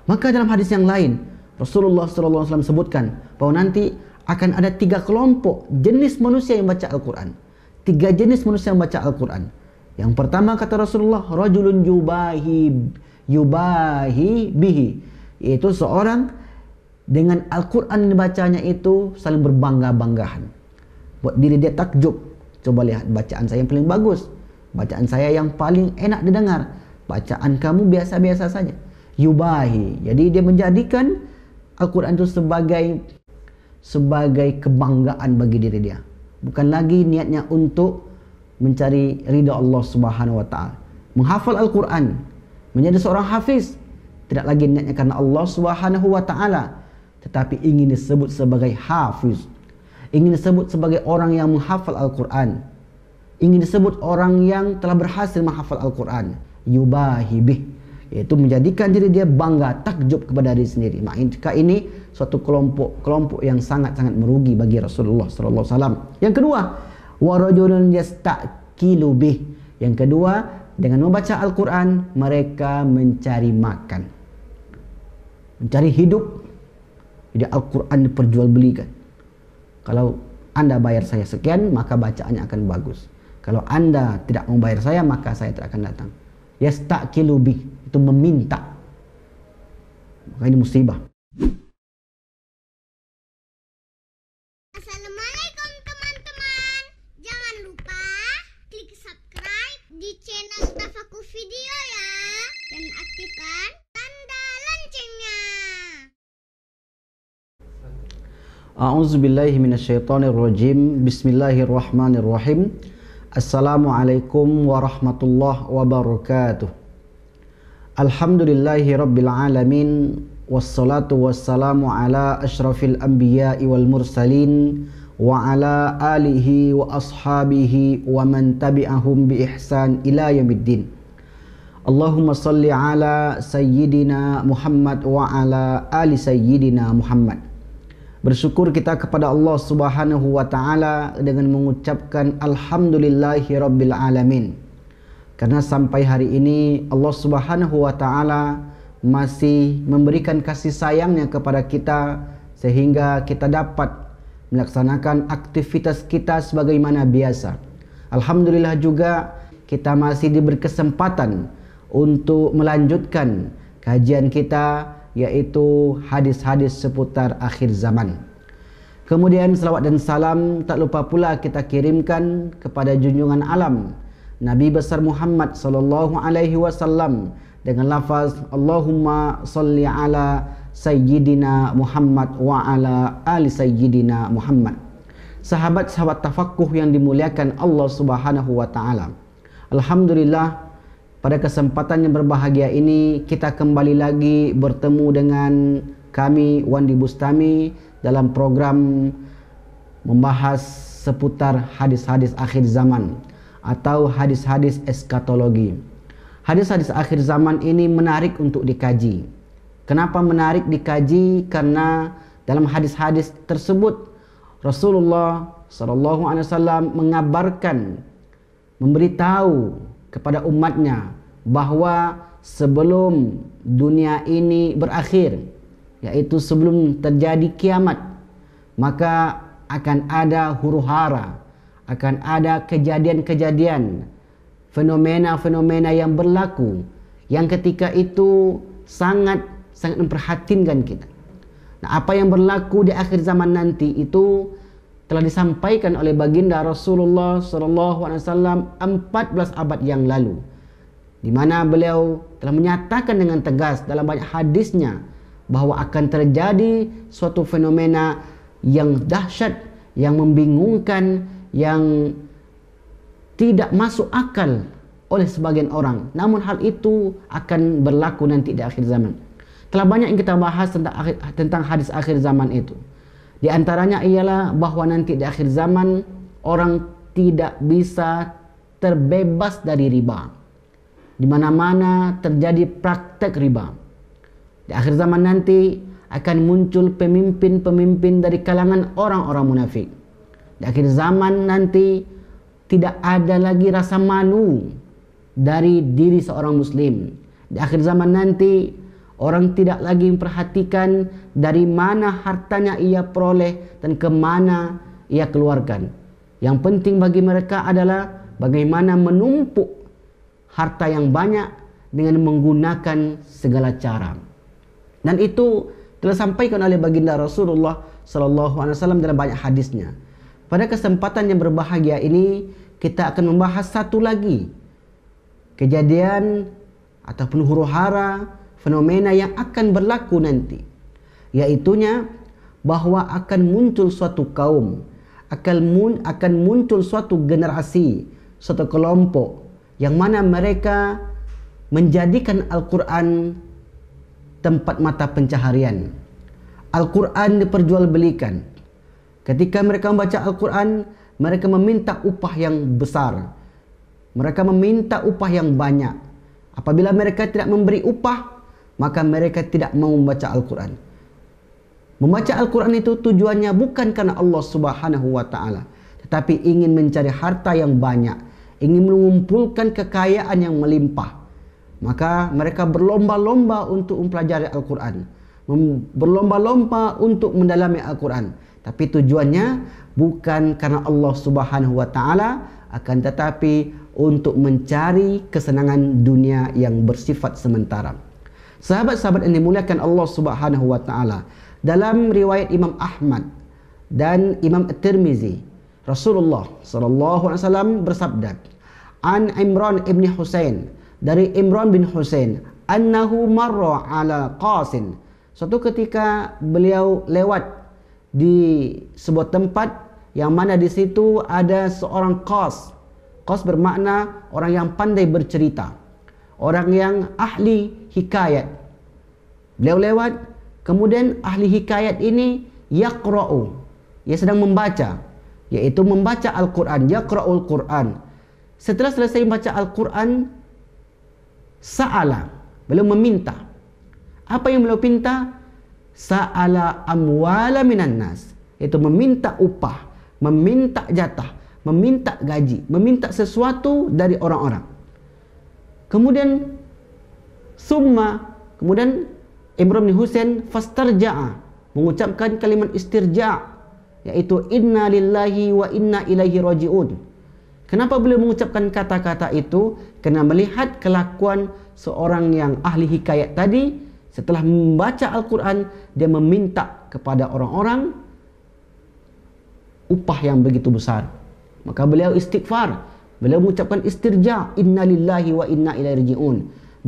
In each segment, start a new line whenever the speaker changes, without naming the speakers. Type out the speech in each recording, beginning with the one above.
Maka dalam hadis yang lain Rasulullah SAW sebutkan bahwa nanti akan ada 3 kelompok jenis manusia yang baca Al-Quran. 3 jenis manusia yang baca Al-Quran. Yang pertama kata Rasulullah, rajulun yubahi bihi, yaitu seorang dengan Al-Quran yang dibacanya itu saling berbangga-banggahan. Buat diri dia takjub. Coba lihat bacaan saya yang paling bagus, bacaan saya yang paling enak didengar, bacaan kamu biasa-biasa saja. Yubahi, jadi dia menjadikan Al-Quran itu sebagai kebanggaan bagi diri dia. Bukan lagi niatnya untuk mencari ridha Allah Subhanahu wa taala. Menghafal Al-Quran, menjadi seorang hafiz, tidak lagi niatnya karena Allah Subhanahu wa taala, tetapi ingin disebut sebagai hafiz, ingin disebut sebagai orang yang menghafal Al-Quran, ingin disebut orang yang telah berhasil menghafal Al-Quran. Yubahi bih, yaitu menjadikan diri dia bangga, takjub kepada diri sendiri. Maka ini suatu kelompok yang sangat-sangat merugi bagi Rasulullah sallallahu alaihi wasallam. Yang kedua, wa rajulun yastaqilu bih. Yang kedua, dengan membaca Al-Quran mereka mencari makan, mencari hidup. Jadi Al-Quran diperjualbelikan. Kalau Anda bayar saya sekian, maka bacaannya akan bagus. Kalau Anda tidak mau bayar saya, maka saya tidak akan datang. Yastaqilu bih, itu meminta. Maka ini musibah.
Assalamualaikum teman-teman. Jangan lupa klik subscribe di channel Tafakur Video ya. Dan aktifkan tanda loncengnya.
A'udzubillahi minasyaitonirrajim. Bismillahirrahmanirrahim. Assalamualaikum warahmatullahi wabarakatuh. Alhamdulillahi rabbil alamin. Wassalatu wassalamu ala ashrafil anbiya'i wal mursalin wa ala alihi wa ashabihi wa man tabi'ahum bi ihsan ila yaumiddin. Allahumma salli ala sayyidina Muhammad wa ala ali sayyidina Muhammad. Bersyukur kita kepada Allah Subhanahu wa taala dengan mengucapkan alhamdulillahi rabbil alamin. Karena sampai hari ini Allah Subhanahu wa taala masih memberikan kasih sayangnya kepada kita sehingga kita dapat melaksanakan aktivitas kita sebagaimana biasa. Alhamdulillah juga kita masih diberi kesempatan untuk melanjutkan kajian kita, yaitu hadis-hadis seputar akhir zaman. Kemudian salawat dan salam tak lupa pula kita kirimkan kepada junjungan alam Nabi besar Muhammad sallallahu alaihi wasallam dengan lafaz Allahumma salli ala sayyidina Muhammad wa ala ali sayyidina Muhammad. Sahabat-sahabat tafaqquh yang dimuliakan Allah Subhanahu wa taala. Alhamdulillah, pada kesempatan yang berbahagia ini kita kembali lagi bertemu dengan kami Wandi Bustami dalam program membahas seputar hadis-hadis akhir zaman atau hadis-hadis eskatologi. Hadis-hadis akhir zaman ini menarik untuk dikaji. Kenapa menarik dikaji? Karena dalam hadis-hadis tersebut Rasulullah SAW mengabarkan, memberitahu kepada umatnya bahwa sebelum dunia ini berakhir, yaitu sebelum terjadi kiamat, maka akan ada huru-hara, akan ada kejadian-kejadian, fenomena-fenomena yang berlaku yang ketika itu sangat memprihatinkan kita. Nah, apa yang berlaku di akhir zaman nanti itu telah disampaikan oleh baginda Rasulullah SAW 14 abad yang lalu, di mana beliau telah menyatakan dengan tegas dalam banyak hadisnya bahwa akan terjadi suatu fenomena yang dahsyat, yang membingungkan, yang tidak masuk akal oleh sebagian orang. Namun hal itu akan berlaku nanti di akhir zaman. Telah banyak yang kita bahas tentang hadis akhir zaman itu. Di antaranya ialah bahwa nanti di akhir zaman orang tidak bisa terbebas dari riba. Di mana-mana terjadi praktek riba. Di akhir zaman nanti akan muncul pemimpin-pemimpin dari kalangan orang-orang munafik. Di akhir zaman nanti tidak ada lagi rasa malu dari diri seorang muslim. Di akhir zaman nanti Orang tidak lagi memperhatikan dari mana hartanya ia peroleh dan kemana ia keluarkan. Yang penting bagi mereka adalah bagaimana menumpuk harta yang banyak dengan menggunakan segala cara. Dan itu telah disampaikan oleh baginda Rasulullah SAW dalam banyak hadisnya. Pada kesempatan yang berbahagia ini, kita akan membahas satu lagi kejadian ataupun huru-hara fenomena yang akan berlaku nanti, yaitunya bahwa akan muncul suatu kaum, akan muncul suatu generasi, suatu kelompok yang mana mereka menjadikan Al-Quran tempat mata pencaharian. Al-Quran diperjualbelikan. Ketika mereka membaca Al-Quran, mereka meminta upah yang besar, mereka meminta upah yang banyak. Apabila mereka tidak memberi upah, maka mereka tidak mau membaca Al-Quran. Membaca Al-Quran itu tujuannya bukan karena Allah Subhanahu wa Ta'ala, tetapi ingin mencari harta yang banyak, ingin mengumpulkan kekayaan yang melimpah. Maka mereka berlomba-lomba untuk mempelajari Al-Quran, berlomba-lomba untuk mendalami Al-Quran. Tapi tujuannya bukan karena Allah Subhanahu wa Ta'ala, akan tetapi untuk mencari kesenangan dunia yang bersifat sementara. Sahabat-sahabat yang dimuliakan Allah Subhanahu wa Ta'ala, dalam riwayat Imam Ahmad dan Imam At-Tirmizi, Rasulullah SAW bersabda, an Imran ibn Husain, dari Imran bin Husain, annahu marra ala qasin. Suatu ketika beliau lewat di sebuah tempat yang mana di situ ada seorang qas. Qas bermakna orang yang pandai bercerita, orang yang ahli hikayat. Beliau lewat, kemudian ahli hikayat ini yaqra'u, ia sedang membaca, yaitu membaca Al-Quran, yaqra'ul Quran. Setelah selesai membaca Al-Quran, sa'ala, beliau meminta. Apa yang beliau minta? Sa'ala amwala minan nas, yaitu meminta upah, meminta jatah, meminta gaji, meminta sesuatu dari orang-orang. Kemudian kemudian Imran bin Husain fastarja'a, mengucapkan kalimat istirja', yaitu inna lillahi wa inna ilaihi raji'un. Kenapa beliau mengucapkan kata-kata itu? Karena melihat kelakuan seorang yang ahli hikayat tadi, setelah membaca Al-Quran, dia meminta kepada orang-orang upah yang begitu besar. Maka beliau istighfar, beliau mengucapkan istirja', inna lillahi wa inna ilaihi raji'un.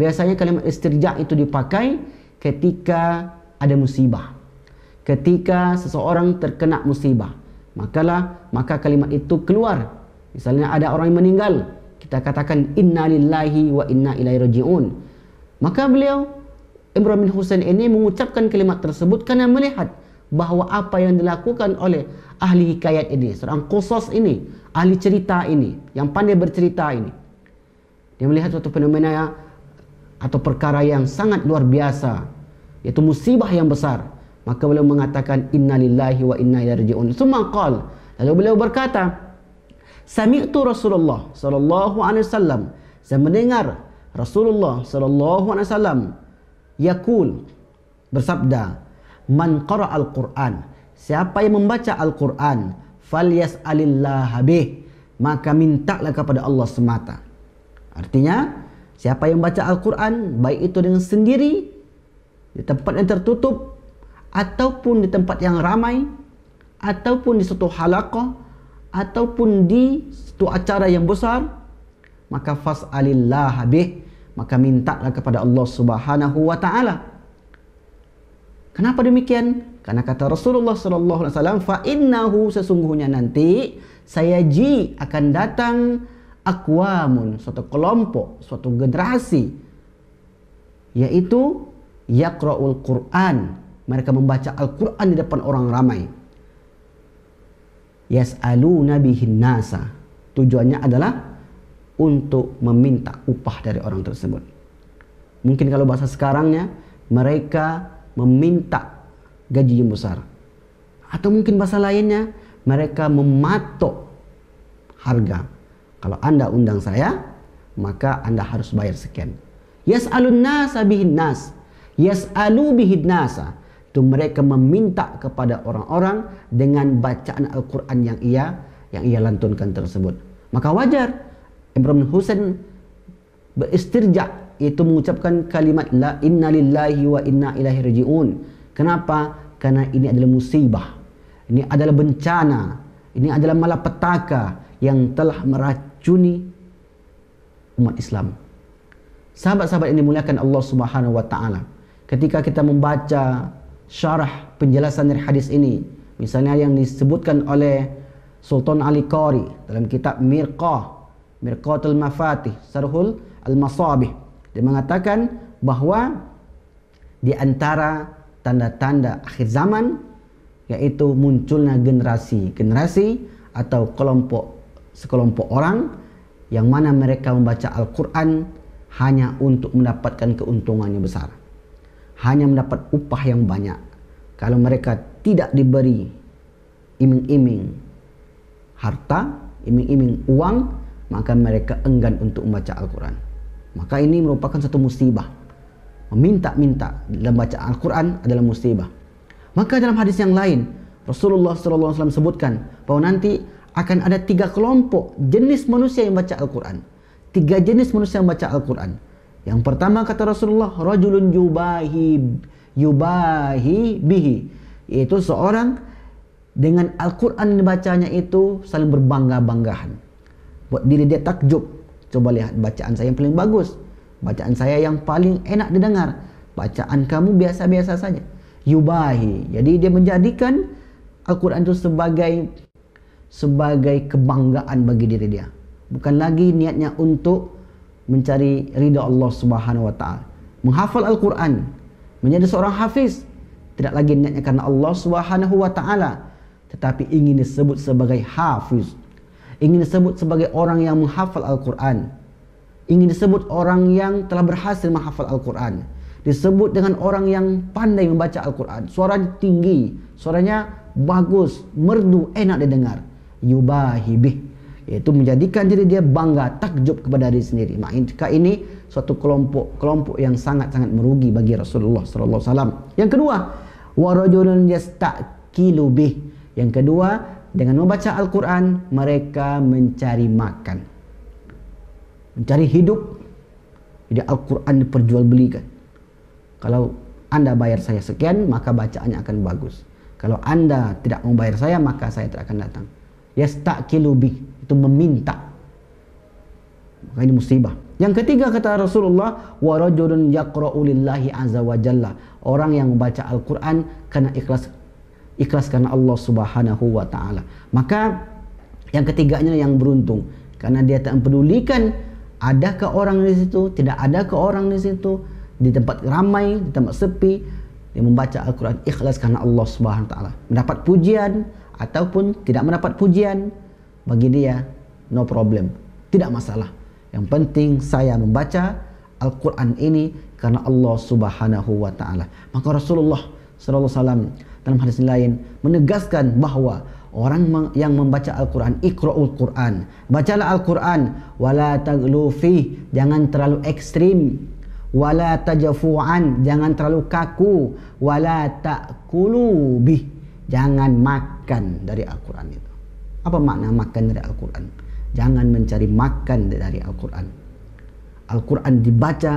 Biasanya kalimat istirja' itu dipakai ketika ada musibah, ketika seseorang terkena musibah, maka kalimat itu keluar. Misalnya ada orang yang meninggal, kita katakan inna lillahi wa inna ilaihi raji'un. Maka beliau Imran bin Husain ini mengucapkan kalimat tersebut karena melihat bahawa apa yang dilakukan oleh ahli hikayat ini, seorang qusas ini, ahli cerita ini, yang pandai bercerita ini, dia melihat suatu fenomena atau perkara yang sangat luar biasa, yaitu musibah yang besar. Maka beliau mengatakan inna lillahi wa inna ilaihi raji'un. Summa qala, lalu beliau berkata, sami'tu Rasulullah sallallahu alaihi wasallam, saya mendengar Rasulullah sallallahu alaihi wasallam yaqul, bersabda, man qara'al Qur'an, siapa yang membaca Al-Quran, falyas'alillah bih, maka mintalah kepada Allah semata. Artinya, siapa yang baca Al-Quran, baik itu dengan sendiri, di tempat yang tertutup, ataupun di tempat yang ramai, ataupun di suatu halaqah, ataupun di suatu acara yang besar, maka fas'alillah bih, maka mintalah kepada Allah Subhanahu wa Ta'ala. Kenapa demikian? Karena kata Rasulullah sallallahu alaihi wasallam, fa innahu, sesungguhnya nanti sayaji akan datang aqwamun, suatu kelompok, suatu generasi, yaitu yaqra'ul Qur'an, mereka membaca Al-Quran di depan orang ramai. Yas'aluna bihin nasa, tujuannya adalah untuk meminta upah dari orang tersebut. Mungkin kalau bahasa sekarangnya, mereka meminta gaji yang besar. Atau mungkin bahasa lainnya, mereka mematok harga. Kalau Anda undang saya, maka Anda harus bayar sekian. Yas'alun nasa bihin nas, Yas'alu bihi nasa, itu mereka meminta kepada orang-orang dengan bacaan Al-Quran yang ia lantunkan tersebut. Maka wajar Imran Husain beristirja, itu mengucapkan kalimat la inna lillahi wa inna ilaihi raji'un. Kenapa? Karena ini adalah musibah, ini adalah bencana, ini adalah malapetaka yang telah meracuni umat Islam. Sahabat-sahabat ini dimuliakan Allah Subhanahu wa taala. Ketika kita membaca syarah penjelasan dari hadis ini, misalnya yang disebutkan oleh Sultan Ali Qari dalam kitab Mirqatul Mafatih Sarhul Al-Masabih, dia mengatakan bahwa di antara tanda-tanda akhir zaman yaitu munculnya generasi atau sekelompok orang yang mana mereka membaca Al-Quran hanya untuk mendapatkan keuntungan yang besar, hanya mendapat upah yang banyak. Kalau mereka tidak diberi iming-iming harta, iming-iming uang, maka mereka enggan untuk membaca Al-Quran. Maka ini merupakan satu musibah. Meminta-minta dalam bacaan Al-Quran adalah musibah. Maka dalam hadis yang lain, Rasulullah SAW sebutkan bahwa nanti akan ada 3 kelompok jenis manusia yang baca Al-Quran. 3 jenis manusia yang baca Al-Quran. Yang pertama kata Rasulullah, rajulun yubahi bihi, yaitu seorang dengan Al-Quran yang dibacanya itu saling berbangga-banggahan. Buat diri dia takjub. Coba lihat bacaan saya yang paling bagus, bacaan saya yang paling enak didengar, bacaan kamu biasa-biasa saja. Yubahi, jadi dia menjadikan Al-Quran itu sebagai kebanggaan bagi diri dia. Bukan lagi niatnya untuk mencari ridha Allah Subhanahu wa taala. Menghafal Al-Quran, menjadi seorang hafiz, tidak lagi niatnya karena Allah Subhanahu wa taala, tetapi ingin disebut sebagai hafiz, ingin disebut sebagai orang yang menghafal Al-Quran, ingin disebut orang yang telah berhasil menghafal Al-Quran, disebut dengan orang yang pandai membaca Al-Quran, suaranya tinggi, suaranya bagus, merdu, enak didengar. Yubahi bih, yaitu menjadikan diri dia bangga, takjub kepada diri sendiri. Maka ini suatu kelompok yang sangat-sangat merugi bagi Rasulullah SAW. Yang kedua, warajulun yastaqilu bih. Yang kedua, dengan membaca Al-Quran mereka mencari makan, mencari hidup. Jadi Al-Quran diperjualbelikan. Kalau Anda bayar saya sekian, maka bacaannya akan bagus. Kalau Anda tidak mau bayar saya, maka saya tidak akan datang. Yastaqilu bih, itu meminta. Maka ini musibah. Yang ketiga kata Rasulullah, wa rajulun yaqra'u lillahi azza wa jalla, orang yang membaca Al-Quran karena ikhlas karena Allah Subhanahu wa taala. Maka yang ketiganya yang beruntung, karena dia tak mempedulikan adakah orang di situ, tidak adakah orang di situ, di tempat ramai, di tempat sepi, dia membaca Al-Quran ikhlas karena Allah Subhanahu wa taala. Mendapat pujian ataupun tidak mendapat pujian, bagi dia no problem, tidak masalah. Yang penting saya membaca Al-Quran ini karena Allah Subhanahu wa taala. Maka Rasulullah sallallahu alaihi wasallam dalam hadis lain menegaskan bahwa orang yang membaca Al-Quran, iqra'ul Quran, bacalah Al-Quran, wala taghlu fi, jangan terlalu ekstrim, wala tajafu'an, jangan terlalu kaku, wala ta'kulu bih, jangan makan dari Al-Quran itu. Apa makna makan dari Al-Quran? Jangan mencari makan dari Al-Quran. Al-Quran dibaca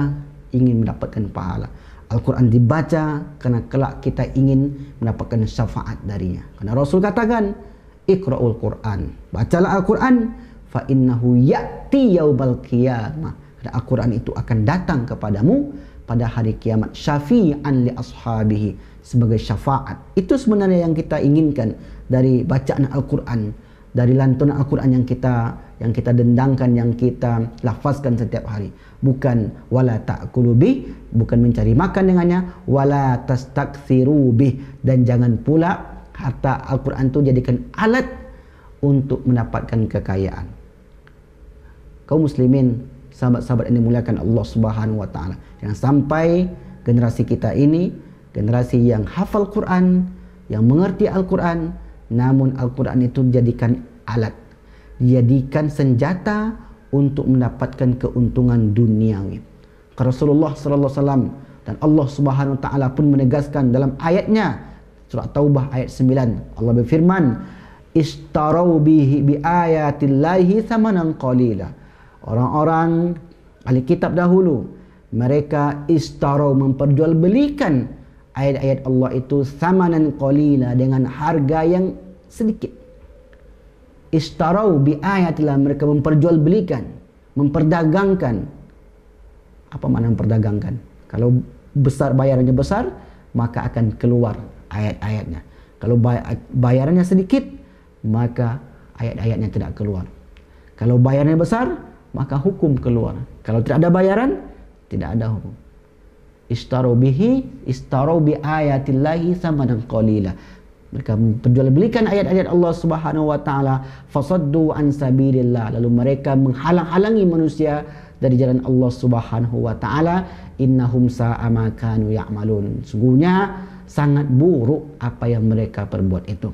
ingin mendapatkan pahala. Al-Quran dibaca karena kelak kita ingin mendapatkan syafaat darinya. Karena Rasul katakan, iqra'ul Quran, bacalah Al-Quran, fa innahu ya'ti yaubal qiyamah. Karena Al-Quran itu akan datang kepadamu pada hari kiamat, syafi'an li ashabihi, sebagai syafaat. Itu sebenarnya yang kita inginkan dari bacaan Al-Quran, dari lantunan Al-Quran yang kita dendangkan, yang kita lafazkan setiap hari. Bukan wala ta'kulu bih, bukan mencari makan dengannya, wala tastakthiru bih, dan jangan pula harta Al-Quran itu jadikan alat untuk mendapatkan kekayaan. Kaum muslimin, sahabat-sahabat yang dimuliakan Allah Subhanahu wa taala, jangan sampai generasi kita ini generasi yang hafal Quran, yang mengerti Al-Quran, namun Al-Quran itu dijadikan alat, dijadikan senjata untuk mendapatkan keuntungan duniawi. Rasulullah sallallahu alaihi wasallam Dan Allah Subhanahu wa taala pun menegaskan dalam ayatnya surah Taubah ayat 9. Allah berfirman, "Ishtarau bihi bi ayatillahi thamanan qalila." Orang-orang ahli kitab dahulu, mereka istarau, memperjualbelikan ayat-ayat Allah itu thamanan qalila, dengan harga yang sedikit. Istarau bi ayatillah, mereka memperjualbelikan, memperdagangkan. Apa makna memperdagangkan? Kalau besar, bayarannya besar, maka akan keluar ayat-ayatnya. Kalau bayarannya sedikit, maka ayat-ayatnya tidak keluar. Kalau bayarannya besar, maka hukum keluar. Kalau tidak ada bayaran, tidak ada hukum. Istarau bi ayatillahi thamanan qalila. Mereka memperjualbelikan ayat-ayat Allah Subhanahu wa taala, fasaddu an sabilillah, lalu mereka menghalang-halangi manusia dari jalan Allah Subhanahu wa taala. Innahum sa'a ma kanu ya'malun. Sungguhnya sangat buruk apa yang mereka perbuat itu.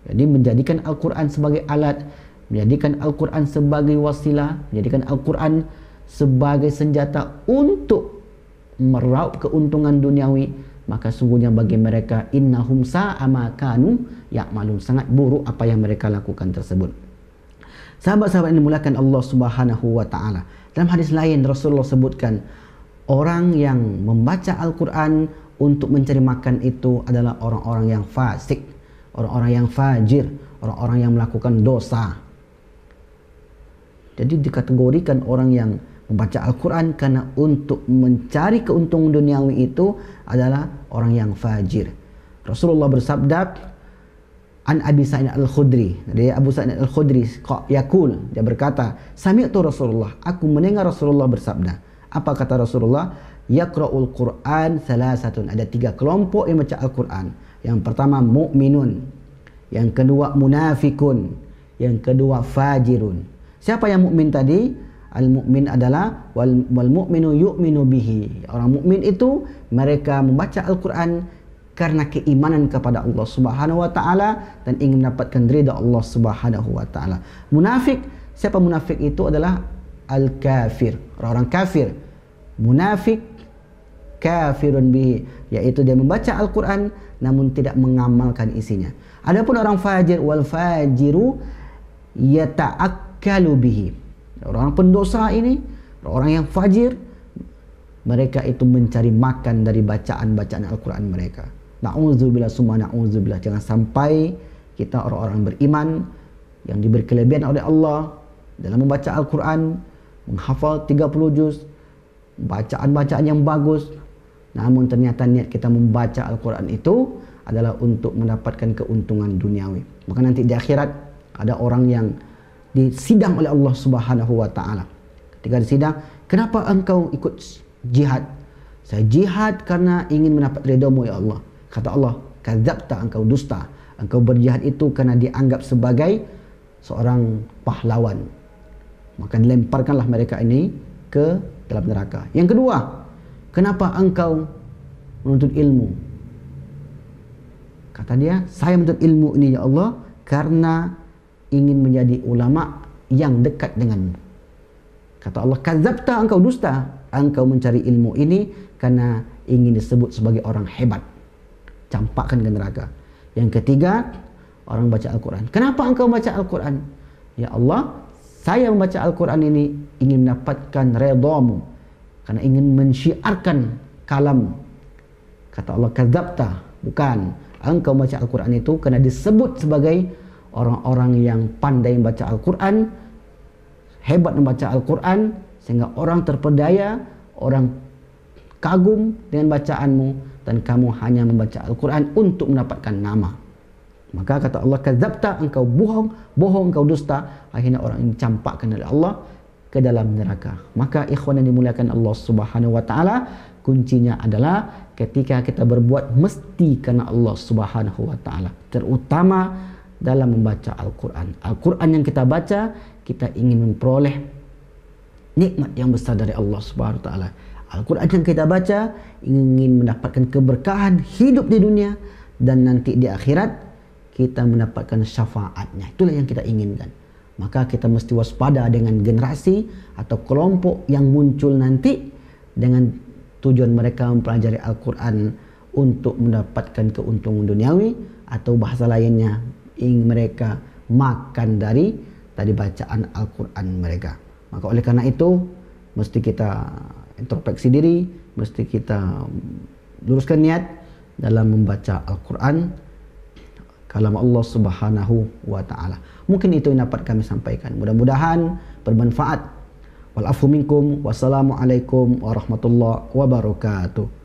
Jadi menjadikan Al-Quran sebagai alat, menjadikan Al-Quran sebagai wasilah, menjadikan Al-Quran sebagai senjata untuk meraup keuntungan duniawi, maka sungguhnya bagi mereka innahum sa'a ma kanu ya'malun, sangat buruk apa yang mereka lakukan tersebut. Sahabat-sahabat yang dimuliakan Allah Subhanahu wa taala, dalam hadis lain Rasulullah sebutkan orang yang membaca Al-Quran untuk mencari makan itu adalah orang-orang yang fasik, orang-orang yang fajir, orang-orang yang melakukan dosa. Jadi dikategorikan orang yang membaca Al-Quran karena untuk mencari keuntungan duniawi itu adalah orang yang fajir. Rasulullah bersabda, an Abi Sa'id Al-Khudri, dari Abu Sa'id Al-Khudri yaqul, dia berkata, sami'tu Rasulullah, aku mendengar Rasulullah bersabda. Apa kata Rasulullah? Yaqra'ul Qur'an salasatun, ada 3 kelompok yang baca Al-Quran. Yang pertama mu'minun, yang kedua munafikun, yang kedua fajirun. Siapa yang mukmin tadi? Al-mu'min adalah wal mu'minu yu'minu bihi. Orang mukmin itu mereka membaca Al-Quran karena keimanan kepada Allah Subhanahu wa taala dan ingin mendapatkan ridha Allah Subhanahu wa taala. Munafik, siapa munafik itu adalah al-kafir, orang-orang kafir. Munafik kafirun bihi, yaitu dia membaca Al-Quran namun tidak mengamalkan isinya. Adapun orang fajir, wal fajiru yata'akkalu bihi. Orang pendosa ini, orang yang fajir, mereka itu mencari makan dari bacaan-bacaan Al-Quran mereka. Na'udzubillah summa na'udzubillah. Jangan sampai kita orang-orang beriman yang diberi kelebihan oleh Allah dalam membaca Al-Quran, menghafal 30 juz, bacaan-bacaan yang bagus, namun ternyata niat kita membaca Al-Quran itu adalah untuk mendapatkan keuntungan duniawi. Maka nanti di akhirat ada orang yang disidang oleh Allah Subhanahu wa taala. Ketika disidang, kenapa engkau ikut jihad? Saya jihad karena ingin mendapat ridhamu ya Allah. Kata Allah, kadzabta, engkau dusta. Engkau berjihad itu karena dianggap sebagai seorang pahlawan. Maka dilemparkanlah mereka ini ke dalam neraka. Yang kedua, kenapa engkau menuntut ilmu? Kata dia, saya menuntut ilmu ini ya Allah karena ingin menjadi ulama yang dekat denganmu. Kata Allah, kadzabta, engkau dusta. Engkau mencari ilmu ini karena ingin disebut sebagai orang hebat. Campakkan ke neraka. Yang ketiga, orang baca Al-Quran. Kenapa engkau baca Al-Quran? Ya Allah, saya membaca Al-Quran ini ingin mendapatkan redhamu, karena ingin mensyiarkan kalam. Kata Allah, kadzabta, bukan. Engkau baca Al-Quran itu karena disebut sebagai orang-orang yang pandai membaca Al-Quran, hebat membaca Al-Quran, sehingga orang terpedaya, orang kagum dengan bacaanmu, dan kamu hanya membaca Al-Quran untuk mendapatkan nama. Maka kata Allah, kadzabta, engkau bohong, engkau dusta. Akhirnya orang ini dicampakkan oleh Allah ke dalam neraka. Maka ikhwan yang dimuliakan Allah Subhanahu wa taala, kuncinya adalah ketika kita berbuat mesti karena Allah Subhanahu wa taala, terutama dalam membaca Al-Quran. Al-Quran yang kita baca, kita ingin memperoleh nikmat yang besar dari Allah Subhanahu wa taala. Al-Quran yang kita baca ingin mendapatkan keberkahan hidup di dunia dan nanti di akhirat kita mendapatkan syafaatnya. Itulah yang kita inginkan. Maka kita mesti waspada dengan generasi atau kelompok yang muncul nanti dengan tujuan mereka mempelajari Al-Quran untuk mendapatkan keuntungan duniawi, atau bahasa lainnya ingin mereka makan dari bacaan Al-Quran mereka. Maka oleh karena itu mesti kita introspeksi diri, mesti kita luruskan niat dalam membaca Al-Quran, kalam Allah Subhanahu wa ta'ala. Mungkin itu yang dapat kami sampaikan. Mudah-mudahan bermanfaat. Wal afu minkum. Wassalamualaikum warahmatullahi wabarakatuh.